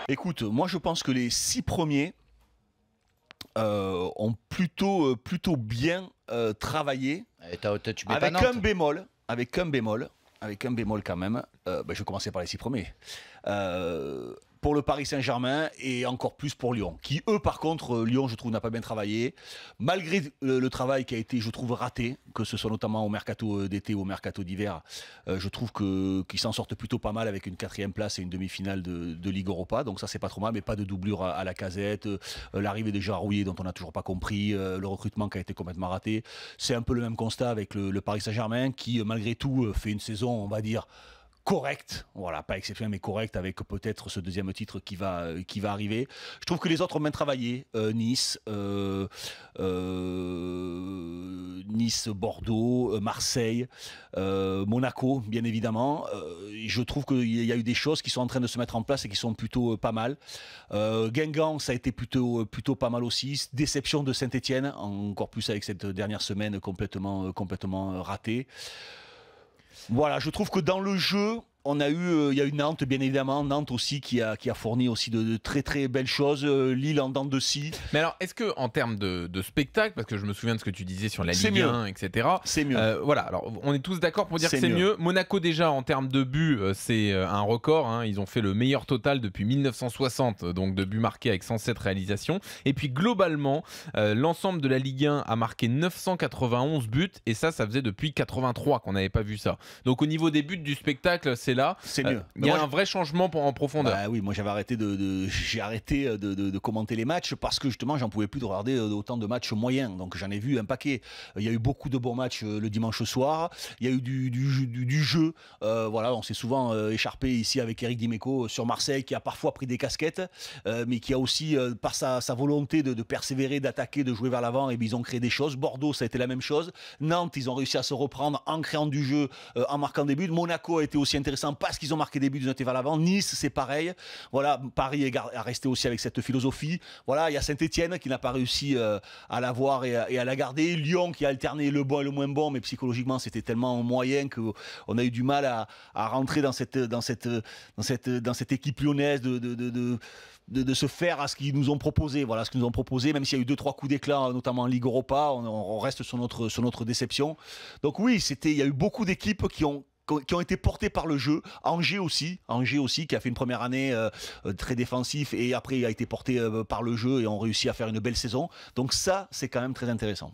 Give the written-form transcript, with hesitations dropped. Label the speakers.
Speaker 1: Écoute, moi je pense que les 6 premiers ont plutôt bien travaillé,
Speaker 2: Et tu mets pas Nantes.
Speaker 1: avec un bémol quand même. Je vais commencer par les 6 premiers. Pour le Paris Saint-Germain et encore plus pour Lyon, qui eux par contre, Lyon je trouve n'a pas bien travaillé, malgré le travail qui a été je trouve raté, que ce soit notamment au mercato d'été ou au mercato d'hiver, je trouve qu'ils s'en sortent plutôt pas mal avec une 4e place et une demi-finale de Ligue Europa, donc ça c'est pas trop mal, mais pas de doublure à la Casette, l'arrivée des Rouillé dont on n'a toujours pas compris, le recrutement qui a été complètement raté. C'est un peu le même constat avec le Paris Saint-Germain qui malgré tout fait une saison on va dire correct, voilà, pas exceptionnel mais correct avec peut-être ce deuxième titre qui va arriver. Je trouve que les autres ont bien travaillé, Nice, Bordeaux, Marseille, Monaco, bien évidemment. Je trouve qu'il y a eu des choses qui sont en train de se mettre en place et qui sont plutôt pas mal. Guingamp, ça a été plutôt pas mal aussi. Déception de Saint-Etienne, encore plus avec cette dernière semaine complètement ratée. Voilà, je trouve que dans le jeu, il y a eu Nantes, bien évidemment. Nantes aussi qui a fourni aussi de très très belles choses. Lille en dents de scie.
Speaker 3: Mais alors, est-ce que en termes de spectacle, parce que je me souviens de ce que tu disais sur la Ligue 1, etc.
Speaker 1: C'est mieux.
Speaker 3: Voilà, alors on est tous d'accord pour dire que c'est mieux. Monaco déjà en termes de buts, c'est un record. Hein. Ils ont fait le meilleur total depuis 1960, donc de buts marqués avec 107 réalisations. Et puis globalement, l'ensemble de la Ligue 1 a marqué 991 buts, et ça faisait depuis 83 qu'on n'avait pas vu ça. Donc au niveau des buts du spectacle, c'est là.
Speaker 1: C'est mieux.
Speaker 3: Il y a un vrai changement en profondeur.
Speaker 1: Bah oui, moi j'avais arrêté j'ai arrêté de commenter les matchs parce que justement j'en pouvais plus de regarder autant de matchs moyens. Donc j'en ai vu un paquet. Il y a eu beaucoup de bons matchs le dimanche soir. Il y a eu du jeu. Voilà, on s'est souvent écharpé ici avec Eric Dimeco sur Marseille qui a parfois pris des casquettes, mais qui a aussi par sa volonté de persévérer, d'attaquer, de jouer vers l'avant, et ils ont créé des choses. Bordeaux, ça a été la même chose. Nantes, ils ont réussi à se reprendre en créant du jeu, en marquant des buts. Monaco a été aussi intéressant parce qu'ils ont marqué des buts, ils ont été vers l'avant. Nice, c'est pareil. Voilà, Paris a resté aussi avec cette philosophie. Voilà, il y a Saint-Etienne qui n'a pas réussi à l'avoir et à la garder. Lyon qui a alterné le bon et le moins bon, mais psychologiquement c'était tellement moyen qu'on a eu du mal à rentrer dans cette équipe lyonnaise de se faire à ce qu'ils nous ont proposé. Voilà ce qu'ils nous ont proposé, même s'il y a eu 2-3 coups d'éclat, notamment en Ligue Europa, on reste sur notre déception. Donc oui, il y a eu beaucoup d'équipes qui ont été portés par le jeu. Angers aussi qui a fait une première année très défensif et après il a été porté par le jeu et ont réussi à faire une belle saison. Donc ça, c'est quand même très intéressant.